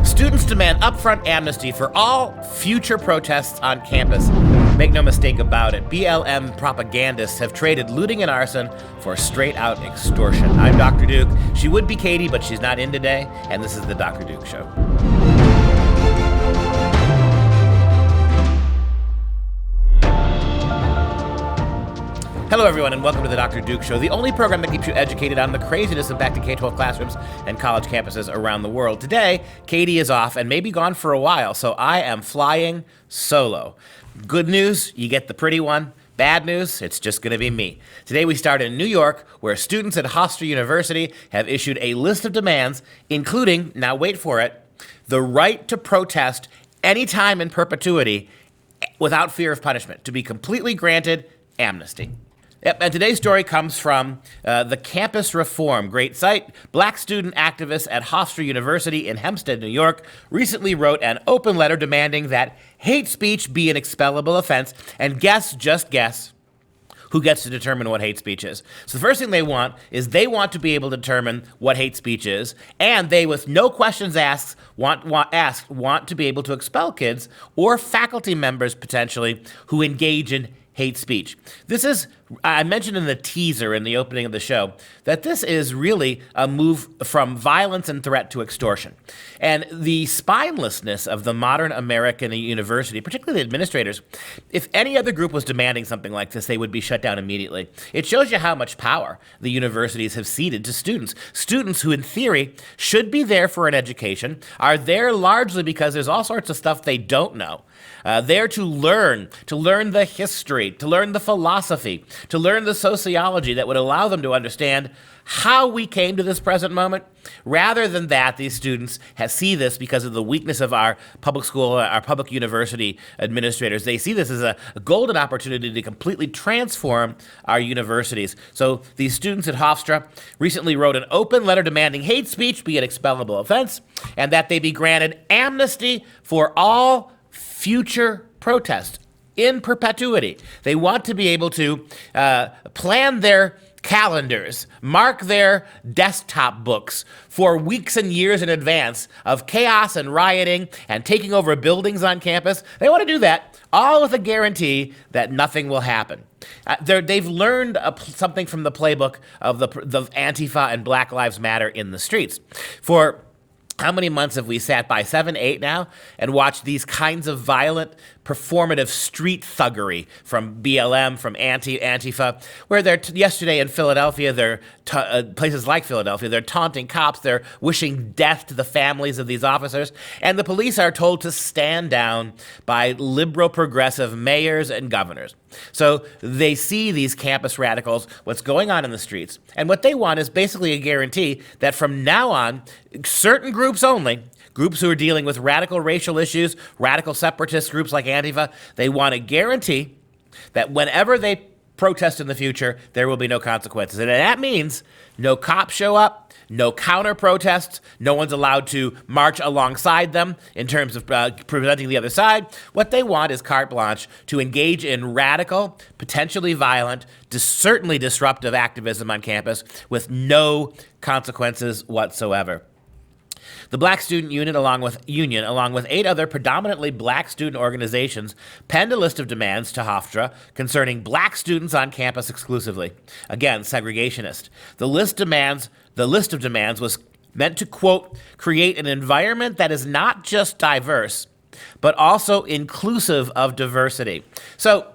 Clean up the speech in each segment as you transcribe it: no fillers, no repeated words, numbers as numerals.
Students demand upfront amnesty for all future protests on campus. Make no mistake about it, BLM propagandists have traded looting and arson for straight-out extortion. I'm Dr. Duke. She would be Katie, but she's not in today, and this is the Dr. Duke Show. Hello, everyone, and welcome to the Dr. Duke Show, the only program that keeps you educated on the craziness impacting K-12 classrooms and college campuses around the world. Today, Katie is off and may be gone for a while, so I am flying solo. Good news, you get the pretty one. Bad news, it's just going to be me. Today we start in New York, where students at Hofstra University have issued a list of demands, including, now wait for it, the right to protest anytime in perpetuity without fear of punishment, to be completely granted amnesty. Yep, and today's story comes from the Campus Reform, great site. Black student activists at Hofstra University in Hempstead, New York, recently wrote an open letter demanding that hate speech be an expellable offense. And just guess, who gets to determine what hate speech is. So the first thing they want is they want to be able to determine what hate speech is, and they, with no questions asked, want to be able to expel kids or faculty members potentially who engage in hate speech. This is, I mentioned in the teaser in the opening of the show, that this is really a move from violence and threat to extortion. And the spinelessness of the modern American university, particularly the administrators, if any other group was demanding something like this, they would be shut down immediately. It shows you how much power the universities have ceded to students. Students who, in theory, should be there for an education, are there largely because there's all sorts of stuff they don't know. There to learn the history, to learn the philosophy, to learn the sociology that would allow them to understand how we came to this present moment. Rather than that, these students see this because of the weakness of our public school, our public university administrators. They see this as a golden opportunity to completely transform our universities. So these students at Hofstra recently wrote an open letter demanding hate speech be an expellable offense and that they be granted amnesty for all future protests in perpetuity. They want to be able to plan their calendars, mark their desktop books for weeks and years in advance of chaos and rioting and taking over buildings on campus. They want to do that, all with a guarantee that nothing will happen. They've learned something from the playbook of the Antifa and Black Lives Matter in the streets. For how many months have we sat by, 7, 8 now, and watched these kinds of violent, performative street thuggery from BLM, from Antifa, where they're yesterday in Philadelphia, they're places like Philadelphia, they're taunting cops, they're wishing death to the families of these officers, and the police are told to stand down by liberal progressive mayors and governors. So they see these campus radicals, what's going on in the streets, and what they want is basically a guarantee that from now on, certain groups only, groups who are dealing with radical racial issues, radical separatist groups like Antifa, they want a guarantee that whenever they protest in the future, there will be no consequences. And that means no cops show up, no counter-protests, no one's allowed to march alongside them in terms of preventing the other side. What they want is carte blanche to engage in radical, potentially violent, certainly disruptive activism on campus with no consequences whatsoever. The Black Student Union, along with 8 other predominantly black student organizations, penned a list of demands to Hofstra concerning black students on campus exclusively. Again, segregationist. The list of demands was meant to, quote, create an environment that is not just diverse, but also inclusive of diversity. So,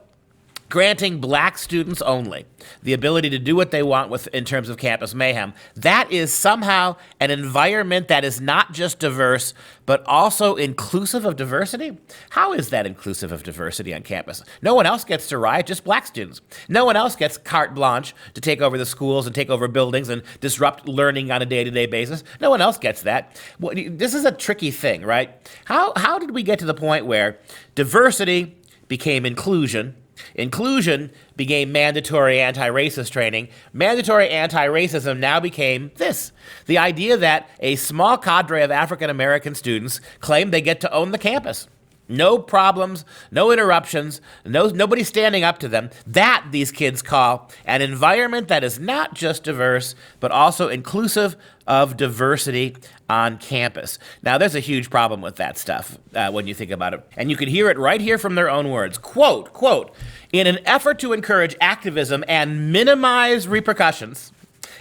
granting black students only the ability to do what they want in terms of campus mayhem, that is somehow an environment that is not just diverse, but also inclusive of diversity? How is that inclusive of diversity on campus? No one else gets to riot, just black students. No one else gets carte blanche to take over the schools and take over buildings and disrupt learning on a day-to-day basis. No one else gets that. This is a tricky thing, right? How did we get to the point where diversity became inclusion, inclusion became mandatory anti-racist training. Mandatory anti-racism now became this. The idea that a small cadre of African-American students claim they get to own the campus. No problems, no interruptions, nobody standing up to them. That these kids call an environment that is not just diverse, but also inclusive of diversity on campus. Now, there's a huge problem with that stuff when you think about it. And you can hear it right here from their own words. Quote, in an effort to encourage activism and minimize repercussions,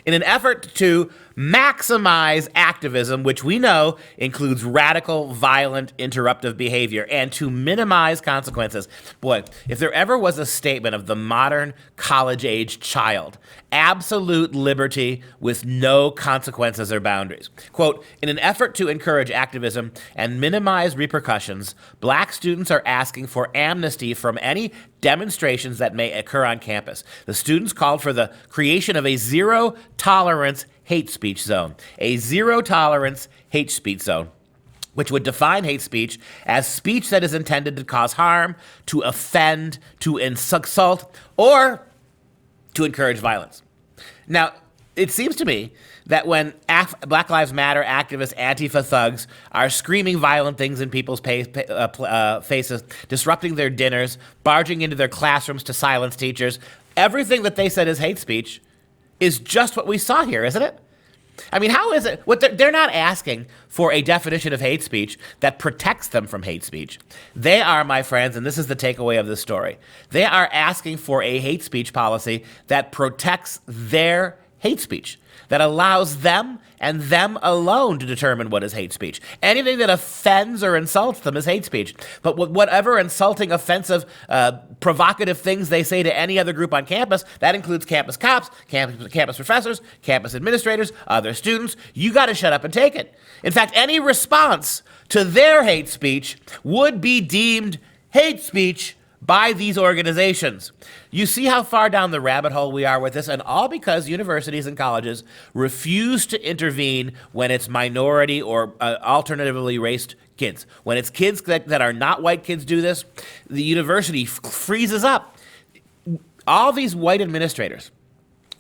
in an effort to maximize activism, which we know includes radical, violent, interruptive behavior, and to minimize consequences. Boy, if there ever was a statement of the modern college-age child, absolute liberty with no consequences or boundaries. Quote, in an effort to encourage activism and minimize repercussions, black students are asking for amnesty from any demonstrations that may occur on campus. The students called for the creation of a zero-tolerance hate speech zone, a zero-tolerance hate speech zone, which would define hate speech as speech that is intended to cause harm, to offend, to insult, or to encourage violence. Now, it seems to me that when Black Lives Matter activists, Antifa thugs, are screaming violent things in people's faces, disrupting their dinners, barging into their classrooms to silence teachers, everything that they said is hate speech is just what we saw here, isn't it? I mean, how is it? They're not asking for a definition of hate speech that protects them from hate speech. They are, my friends, and this is the takeaway of this story, they are asking for a hate speech policy that protects their hate speech, that allows them and them alone to determine what is hate speech. Anything that offends or insults them is hate speech. But whatever insulting, offensive, provocative things they say to any other group on campus, that includes campus cops, campus professors, campus administrators, other students, you got to shut up and take it. In fact, any response to their hate speech would be deemed hate speech by these organizations. You see how far down the rabbit hole we are with this, and all because universities and colleges refuse to intervene when it's minority or alternatively raced kids. When it's kids that are not white kids do this, the university freezes up. All these white administrators,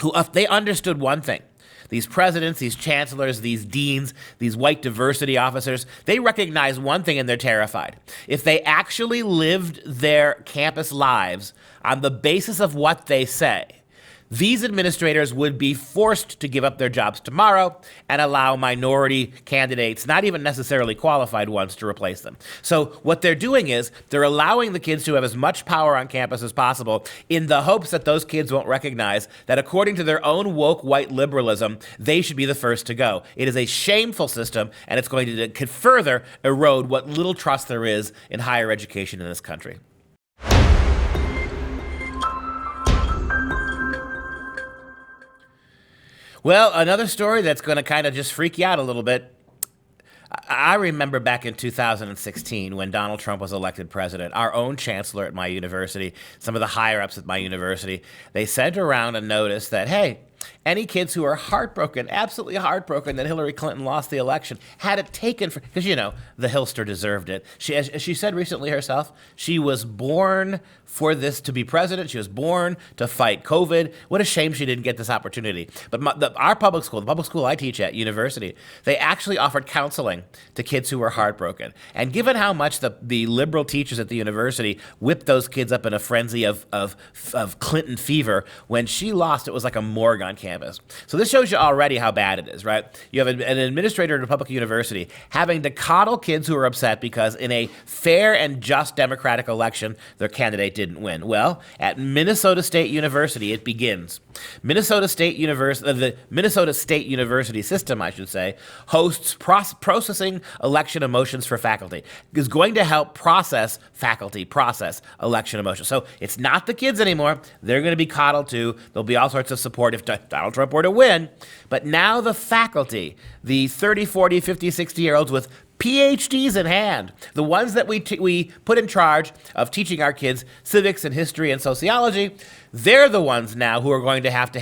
who they understood one thing. These presidents, these chancellors, these deans, these white diversity officers, they recognize one thing and they're terrified. If they actually lived their campus lives on the basis of what they say, these administrators would be forced to give up their jobs tomorrow and allow minority candidates, not even necessarily qualified ones, to replace them. So what they're doing is they're allowing the kids to have as much power on campus as possible in the hopes that those kids won't recognize that according to their own woke white liberalism, they should be the first to go. It is a shameful system, and it's going to further erode what little trust there is in higher education in this country. Well, another story that's going to kind of just freak you out a little bit. I remember back in 2016 when Donald Trump was elected president, our own chancellor at my university, some of the higher ups at my university, they sent around a notice that, hey, any kids who are heartbroken, absolutely heartbroken that Hillary Clinton lost the election, had it taken for, because, you know, the Hillster deserved it. As she said recently herself, she was born for this to be president. She was born to fight COVID. What a shame she didn't get this opportunity. But our public school, the public school I teach at university, they actually offered counseling to kids who were heartbroken. And given how much the liberal teachers at the university whipped those kids up in a frenzy of Clinton fever, when she lost, it was like a morgue on campus. So this shows you already how bad it is, right? You have an administrator at a public university having to coddle kids who are upset because in a fair and just democratic election, their candidate didn't win. Well, at Minnesota State University, it begins. The Minnesota State University system, I should say, hosts processing election emotions for faculty. Is going to help faculty process election emotions. So it's not the kids anymore. They're going to be coddled too. There'll be all sorts of support if Donald Trump were to win. But now the faculty, the 30, 40, 50, 60-year-olds with PhDs in hand, the ones that we put in charge of teaching our kids civics and history and sociology, they're the ones now who are going to have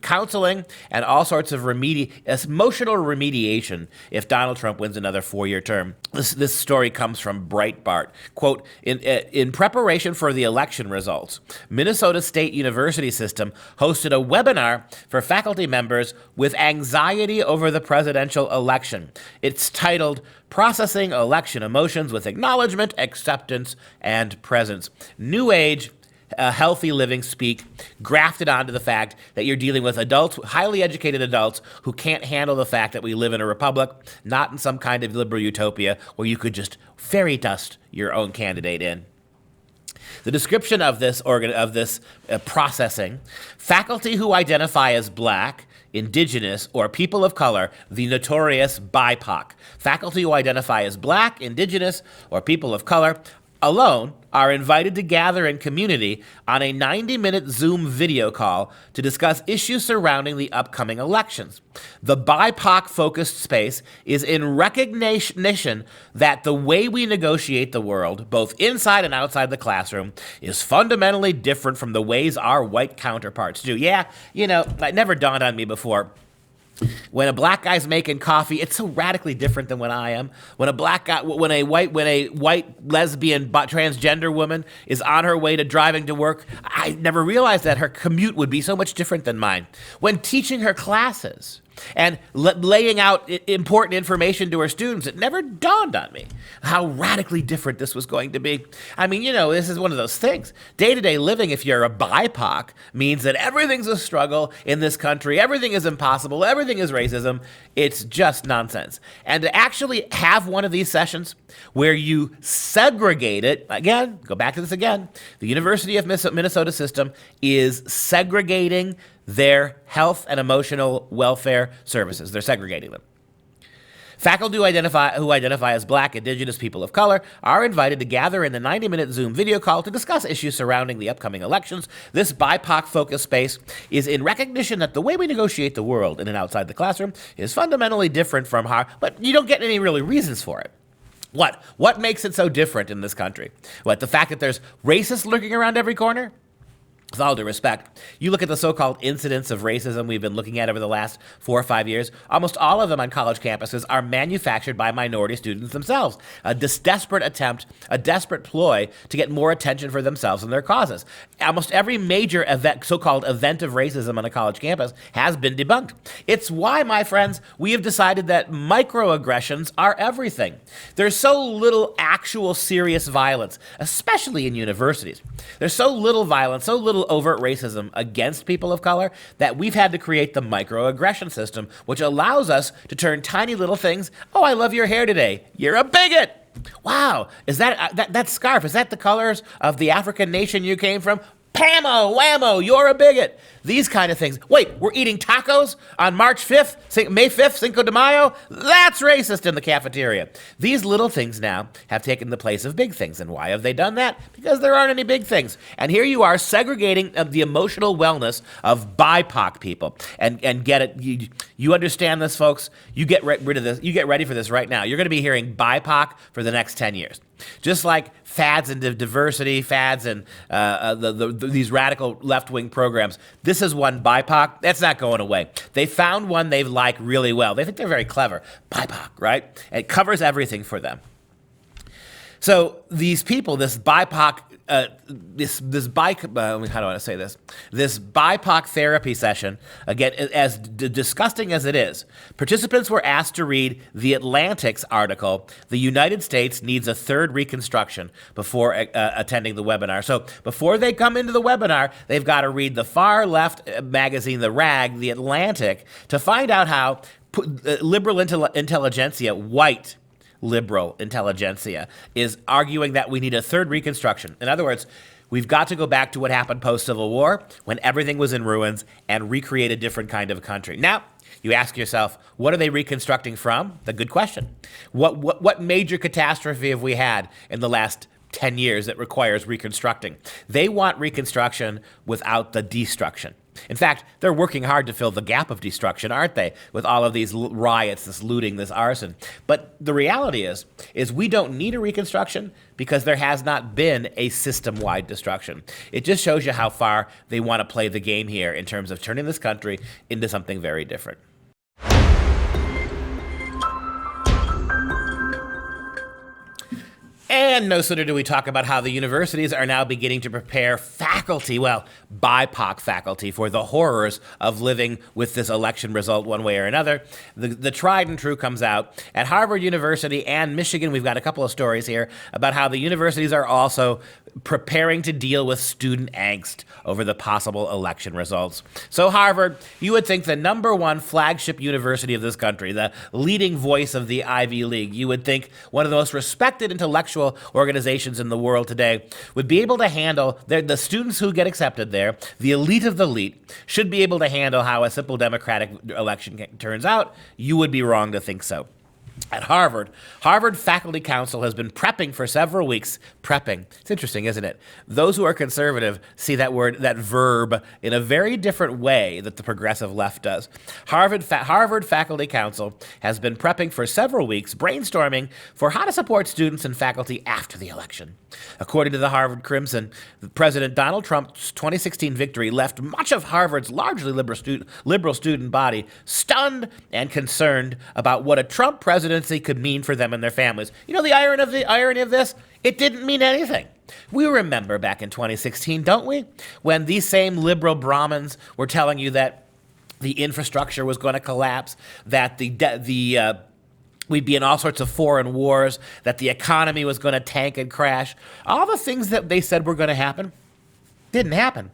counseling and all sorts of emotional remediation if Donald Trump wins another 4-year term. This story comes from Breitbart. Quote, in preparation for the election results, Minnesota State University system hosted a webinar for faculty members with anxiety over the presidential election. It's titled processing election emotions with acknowledgement, acceptance, and presence. New age healthy living speak grafted onto the fact that you're dealing with adults, highly educated adults, who can't handle the fact that we live in a republic, not in some kind of liberal utopia where you could just fairy dust your own candidate in. The description of this processing: faculty who identify as Black, Indigenous, or people of color, the notorious BIPOC. Faculty who identify as Black, Indigenous, or people of color alone are invited to gather in community on a 90-minute Zoom video call to discuss issues surrounding the upcoming elections. The BIPOC-focused space is in recognition that the way we negotiate the world, both inside and outside the classroom, is fundamentally different from the ways our white counterparts do. Yeah, it never dawned on me before. When a black guy's making coffee, it's so radically different than when I am. When a white lesbian transgender woman is on her way to driving to work, I never realized that her commute would be so much different than mine. When teaching her classes and laying out important information to her students, it never dawned on me how radically different this was going to be. I mean, this is one of those things. Day-to-day living, if you're a BIPOC, means that everything's a struggle in this country. Everything is impossible. Everything is racism. It's just nonsense. And to actually have one of these sessions where you segregate it, again, go back to this again, the University of Minnesota system is segregating their health and emotional welfare services. They're segregating them. Faculty who identify as Black, Indigenous, people of color are invited to gather in the 90-minute Zoom video call to discuss issues surrounding the upcoming elections. This BIPOC-focused space is in recognition that the way we negotiate the world in and outside the classroom is fundamentally different from how, but you don't get any really reasons for it. What makes it so different in this country? The fact that there's racists lurking around every corner? With all due respect, you look at the so-called incidents of racism we've been looking at over the last 4 or 5 years, almost all of them on college campuses are manufactured by minority students themselves. A desperate attempt, a desperate ploy to get more attention for themselves and their causes. Almost every major event, so-called event of racism on a college campus has been debunked. It's why, my friends, we have decided that microaggressions are everything. There's so little actual serious violence, especially in universities. There's so little violence, so little overt racism against people of color that we've had to create the microaggression system, which allows us to turn tiny little things. Oh, I love your hair today. You're a bigot. Wow, is that scarf? Is that the colors of the African nation you came from? Pamo, whammo, you're a bigot. These kind of things. Wait, we're eating tacos on March 5th, May 5th, Cinco de Mayo? That's racist in the cafeteria. These little things now have taken the place of big things. And why have they done that? Because there aren't any big things. And here you are segregating the emotional wellness of BIPOC people. And get it, you understand this, folks? You get rid of this. You get ready for this right now. You're going to be hearing BIPOC for the next 10 years. Just like fads into diversity, fads and these radical left-wing programs, this is one BIPOC. That's not going away. They found one they like really well. They think they're very clever. BIPOC, right? And it covers everything for them. So these people, this BIPOC, how do I want to say this? This BIPOC therapy session, again, as disgusting as it is, participants were asked to read The Atlantic's article, "The United States Needs a Third Reconstruction," before attending the webinar. So before they come into the webinar, they've got to read the far-left magazine, The Rag, The Atlantic, to find out how liberal intelligentsia, white liberal intelligentsia, is arguing that we need a third reconstruction. In other words, we've got to go back to what happened post-Civil War when everything was in ruins and recreate a different kind of country. Now, you ask yourself, what are they reconstructing from? The good question. What major catastrophe have we had in the last 10 years that requires reconstructing? They want reconstruction without the destruction. In fact, they're working hard to fill the gap of destruction, aren't they? With all of these riots, this looting, this arson. But the reality is we don't need a reconstruction because there has not been a system-wide destruction. It just shows you how far they want to play the game here in terms of turning this country into something very different. And no sooner do we talk about how the universities are now beginning to prepare faculty, well, BIPOC faculty, for the horrors of living with this election result one way or another. The tried and true comes out. At Harvard University and Michigan, we've got a couple of stories here about how the universities are also preparing to deal with student angst over the possible election results. So Harvard, you would think the number one flagship university of this country, the leading voice of the Ivy League, you would think one of the most respected intellectual organizations in the world today, would be able to handle the students who get accepted there, the elite of the elite, should be able to handle how a simple democratic election turns out. You would be wrong to think so. At Harvard, Harvard Faculty Council has been prepping for several weeks. Prepping. It's interesting, isn't it? Those who are conservative see that word, that verb, in a very different way that the progressive left does. Harvard Faculty Council has been prepping for several weeks, brainstorming for how to support students and faculty after the election. According to the Harvard Crimson, President Donald Trump's 2016 victory left much of Harvard's largely liberal student body stunned and concerned about what a Trump presidency could mean for them and their families. You know the irony of this? It didn't mean anything. We remember back in 2016, don't we? When these same liberal Brahmins were telling you that the infrastructure was going to collapse, that we'd be in all sorts of foreign wars, that the economy was going to tank and crash. All the things that they said were going to happen didn't happen.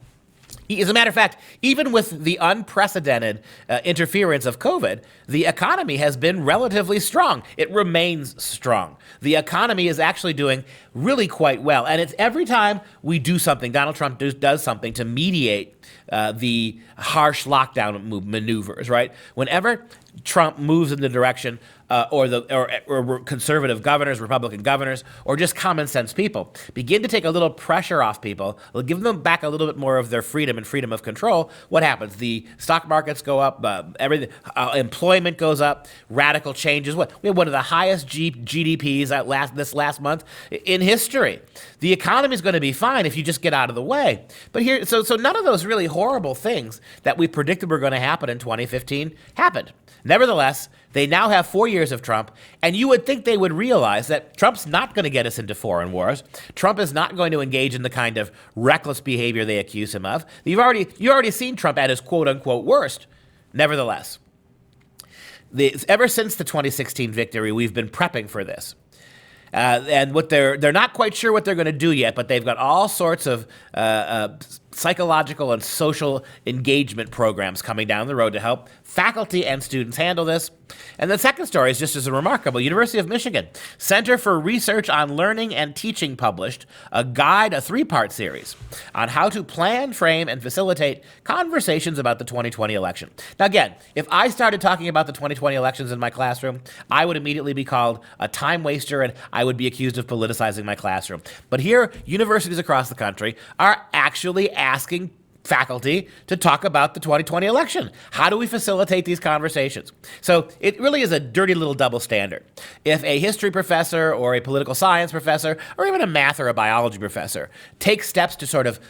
As a matter of fact, even with the unprecedented interference of COVID, the economy has been relatively strong. It remains strong. The economy is actually doing really quite well. And it's every time we do something, Donald Trump does something to mediate the harsh lockdown maneuvers, right? Whenever Trump moves in the direction or conservative governors, Republican governors, or just common sense people begin to take a little pressure off people, give them back a little bit more of their freedom and freedom of control, what happens? The stock markets go up, everything, employment goes up, radical changes. We have one of the highest GDPs this last month in history. The economy is going to be fine if you just get out of the way. But here, so none of those really horrible things that we predicted were going to happen in 2015 happened. Nevertheless, they now have 4 years of Trump, and you would think they would realize that Trump's not going to get us into foreign wars. Trump is not going to engage in the kind of reckless behavior they accuse him of. You've already seen Trump at his quote-unquote worst. Nevertheless, ever since the 2016 victory, we've been prepping for this. And what they're not quite sure what they're going to do yet, but they've got all sorts of psychological and social engagement programs coming down the road to help faculty and students handle this. And the second story is just as remarkable. University of Michigan Center for Research on Learning and Teaching published a three-part series on how to plan, frame, and facilitate conversations about the 2020 election. Now again, if I started talking about the 2020 elections in my classroom, I would immediately be called a time waster and I would be accused of politicizing my classroom. But here, universities across the country are actually asking faculty to talk about the 2020 election. How do we facilitate these conversations? So it really is a dirty little double standard. If a history professor or a political science professor or even a math or a biology professor takes steps to sort of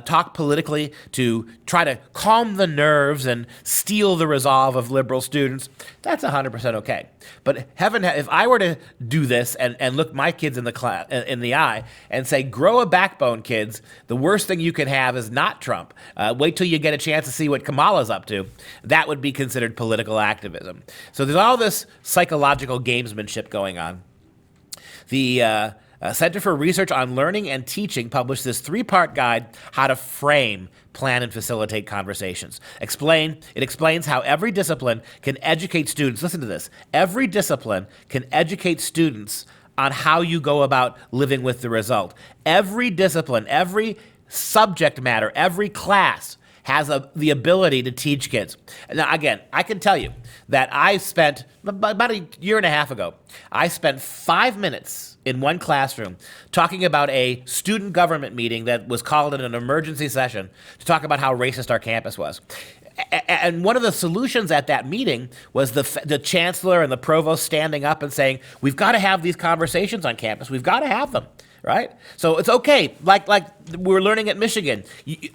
talk politically to try to calm the nerves and steel the resolve of liberal students, that's 100% okay. But if I were to do this and look my kids in the eye and say, grow a backbone, kids, the worst thing you can have is not Trump. Wait till you get a chance to see what Kamala's up to. That would be considered political activism. So there's all this psychological gamesmanship going on. The Center for Research on Learning and Teaching published this three-part guide, How to Frame, Plan, and Facilitate Conversations. It explains how every discipline can educate students. Listen to this. Every discipline can educate students on how you go about living with the result. Every discipline, every subject matter, every class has the ability to teach kids. Now, again, I can tell you that I spent, about a year and a half ago, I spent 5 minutes in one classroom talking about a student government meeting that was called in an emergency session to talk about how racist our campus was. And one of the solutions at that meeting was the chancellor and the provost standing up and saying, we've got to have these conversations on campus. We've got to have them. right? So it's okay. Like we're learning at Michigan.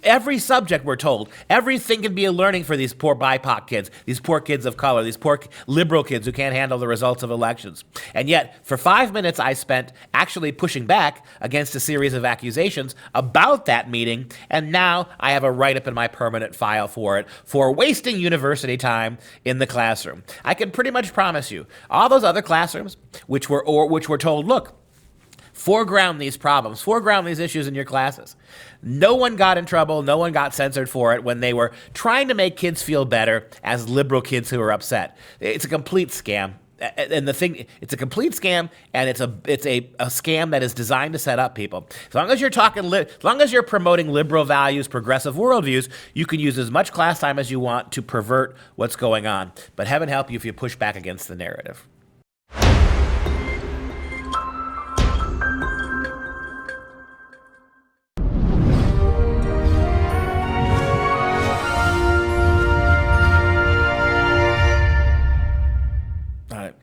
Every subject, we're told, everything can be a learning for these poor BIPOC kids, these poor kids of color, these poor liberal kids who can't handle the results of elections. And yet, for 5 minutes, I spent actually pushing back against a series of accusations about that meeting, and now I have a write-up in my permanent file for it, for wasting university time in the classroom. I can pretty much promise you, all those other classrooms which were told, look, foreground these problems, foreground these issues in your classes. No one got in trouble, no one got censored for it when they were trying to make kids feel better as liberal kids who are upset. It's a complete scam. And it's a complete scam, and it's a scam that is designed to set up people. As long as you're promoting liberal values, progressive worldviews, you can use as much class time as you want to pervert what's going on. But heaven help you if you push back against the narrative.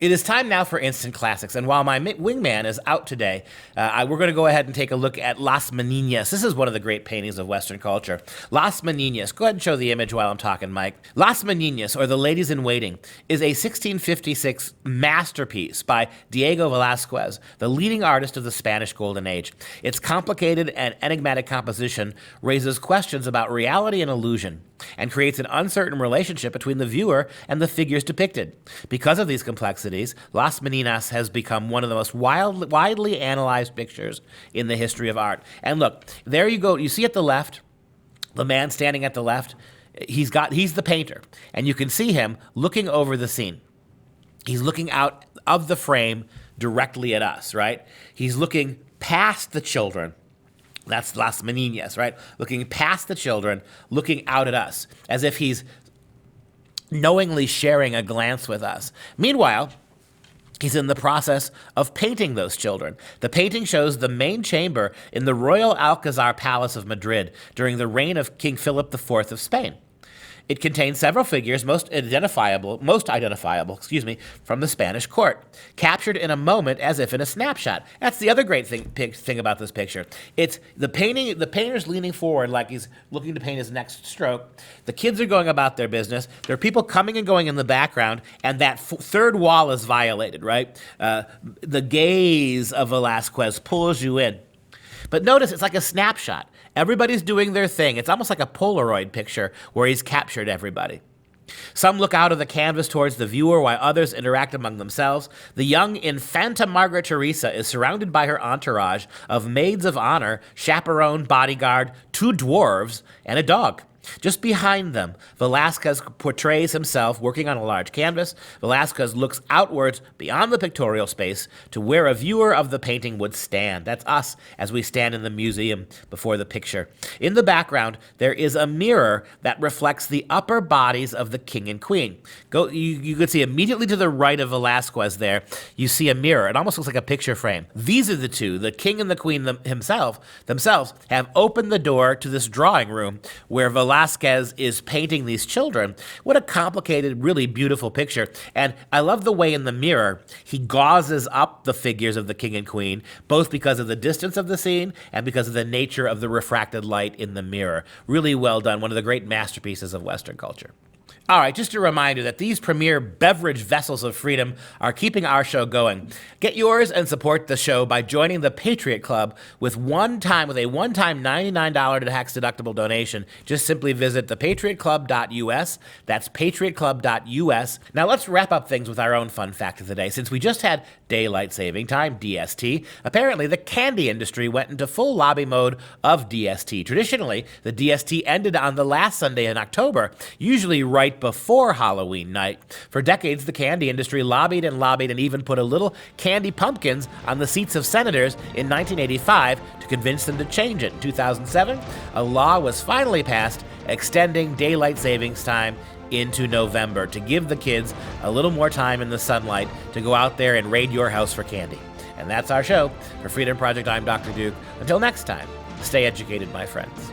It is time now for Instant Classics, and while my wingman is out today, we're going to go ahead and take a look at Las Meninas. This is one of the great paintings of Western culture. Las Meninas. Go ahead and show the image while I'm talking, Mike. Las Meninas, or The Ladies in Waiting, is a 1656 masterpiece by Diego Velázquez, the leading artist of the Spanish Golden Age. Its complicated and enigmatic composition raises questions about reality and illusion, and creates an uncertain relationship between the viewer and the figures depicted. Because of these complexities, Las Meninas has become one of the most widely analyzed pictures in the history of art. And look, there you go. You see at the left, the man standing at the left, he's the painter, and you can see him looking over the scene. He's looking out of the frame directly at us, right? He's looking past the children. That's Las Meninas, right? Looking past the children, looking out at us, as if he's knowingly sharing a glance with us. Meanwhile, he's in the process of painting those children. The painting shows the main chamber in the Royal Alcazar Palace of Madrid during the reign of King Philip IV of Spain. It contains several figures, most identifiable, from the Spanish court, captured in a moment as if in a snapshot. That's the other great thing about this picture. It's the painter's leaning forward like he's looking to paint his next stroke. The kids are going about their business. There are people coming and going in the background, and that third wall is violated, right? The gaze of Velázquez pulls you in. But notice it's like a snapshot. Everybody's doing their thing. It's almost like a Polaroid picture where he's captured everybody. Some look out of the canvas towards the viewer while others interact among themselves. The young Infanta Margaret Teresa is surrounded by her entourage of maids of honor, chaperone, bodyguard, 2 dwarves, and a dog. Just behind them, Velázquez portrays himself working on a large canvas. Velázquez looks outwards beyond the pictorial space to where a viewer of the painting would stand. That's us as we stand in the museum before the picture. In the background, there is a mirror that reflects the upper bodies of the king and queen. You could see immediately to the right of Velázquez there, you see a mirror. It almost looks like a picture frame. These are the two, the king and the queen themselves have opened the door to this drawing room where Velázquez is painting these children. What a complicated, really beautiful picture. And I love the way in the mirror he gauzes up the figures of the king and queen, both because of the distance of the scene and because of the nature of the refracted light in the mirror. Really well done. One of the great masterpieces of Western culture. All right, just a reminder that these premier beverage vessels of freedom are keeping our show going. Get yours and support the show by joining the Patriot Club with a one-time $99 tax-deductible donation. Just simply visit thepatriotclub.us. That's patriotclub.us. Now let's wrap up things with our own fun fact of the day. Since we just had daylight saving time, DST, apparently the candy industry went into full lobby mode of DST. Traditionally, the DST ended on the last Sunday in October, usually right before Halloween night. For decades, the candy industry lobbied and even put a little candy pumpkins on the seats of senators in 1985 to convince them to change it. In 2007, a law was finally passed extending daylight savings time into November to give the kids a little more time in the sunlight to go out there and raid your house for candy. And that's our show. For Freedom Project, I'm Dr. Duke. Until next time, stay educated, my friends.